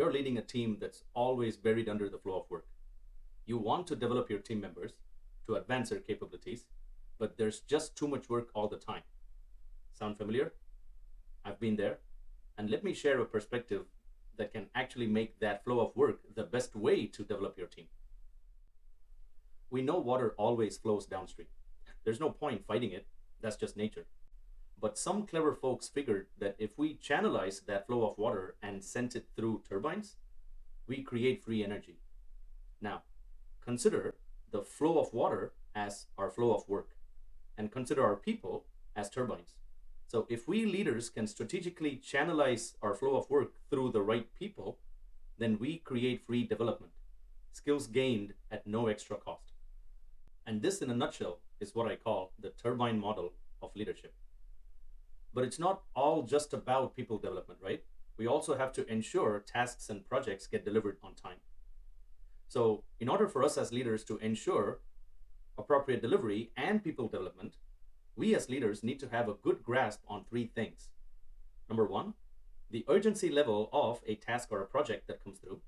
You're leading a team that's always buried under the flow of work. You want to develop your team members to advance their capabilities, but there's just too much work all the time. Sound familiar? I've been there. And let me share a perspective that can actually make that flow of work the best way to develop your team. We know water always flows downstream. There's no point fighting it, that's just nature. But some clever folks figured that if we channelize that flow of water and sent it through turbines, we create free energy. Now, consider the flow of water as our flow of work, and consider our people as turbines. So if we leaders can strategically channelize our flow of work through the right people, then we create free development, skills gained at no extra cost. And this in a nutshell is what I call the turbine model of leadership. But it's not all just about people development, right? We also have to ensure tasks and projects get delivered on time. So in order for us as leaders to ensure appropriate delivery and people development, we as leaders need to have a good grasp on three things. Number one, the urgency level of a task or a project that comes through,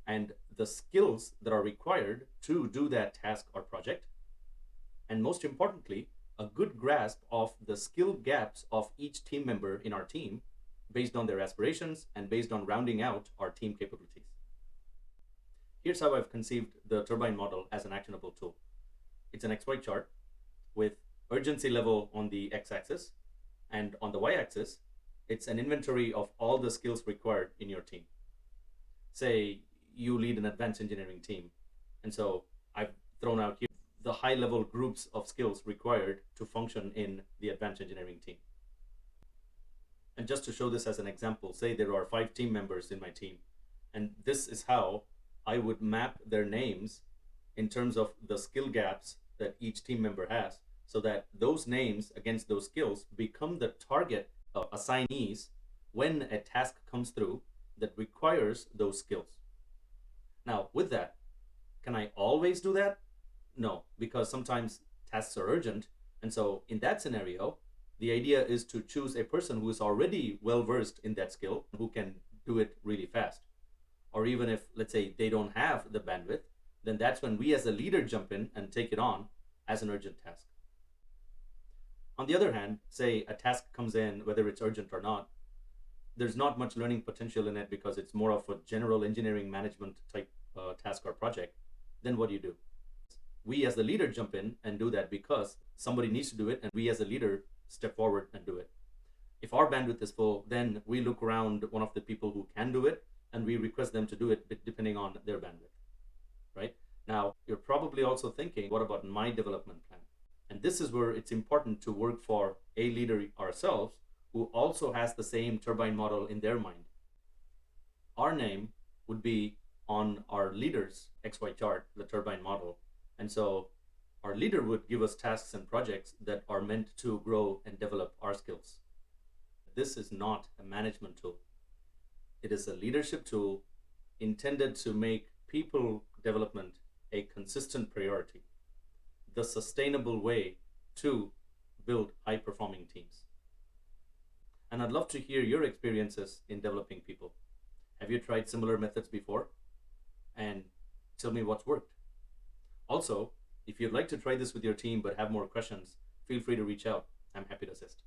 and the skills that are required to do that task or project. And most importantly, a good grasp of the skill gaps of each team member in our team based on their aspirations and based on rounding out our team capabilities. Here's how I've conceived the turbine model as an actionable tool. It's an XY chart with urgency level on the x-axis, and on the y-axis, it's an inventory of all the skills required in your team. Say you lead an advanced engineering team, and so I've thrown out here the high-level groups of skills required to function in the advanced engineering team. And just to show this as an example, say there are 5 team members in my team, and this is how I would map their names in terms of the skill gaps that each team member has, so that those names against those skills become the target of assignees when a task comes through that requires those skills. Now, with that, can I always do that? No, because sometimes tasks are urgent. And so in that scenario, the idea is to choose a person who is already well versed in that skill, who can do it really fast. Or even if, let's say, they don't have the bandwidth, then that's when we as a leader jump in and take it on as an urgent task. On the other hand, say a task comes in, whether it's urgent or not, there's not much learning potential in it because it's more of a general engineering management type task or project. Then what do? We as the leader jump in and do that because somebody needs to do it, and we as a leader step forward and do it. If our bandwidth is full, then we look around one of the people who can do it and we request them to do it depending on their bandwidth, right? Now, you're probably also thinking, what about my development plan? And this is where it's important to work for a leader ourselves who also has the same turbine model in their mind. Our name would be on our leader's XY chart, the turbine model. And so our leader would give us tasks and projects that are meant to grow and develop our skills. This is not a management tool. It is a leadership tool intended to make people development a consistent priority, the sustainable way to build high-performing teams. And I'd love to hear your experiences in developing people. Have you tried similar methods before? And tell me what's worked. Also, if you'd like to try this with your team but have more questions, feel free to reach out. I'm happy to assist.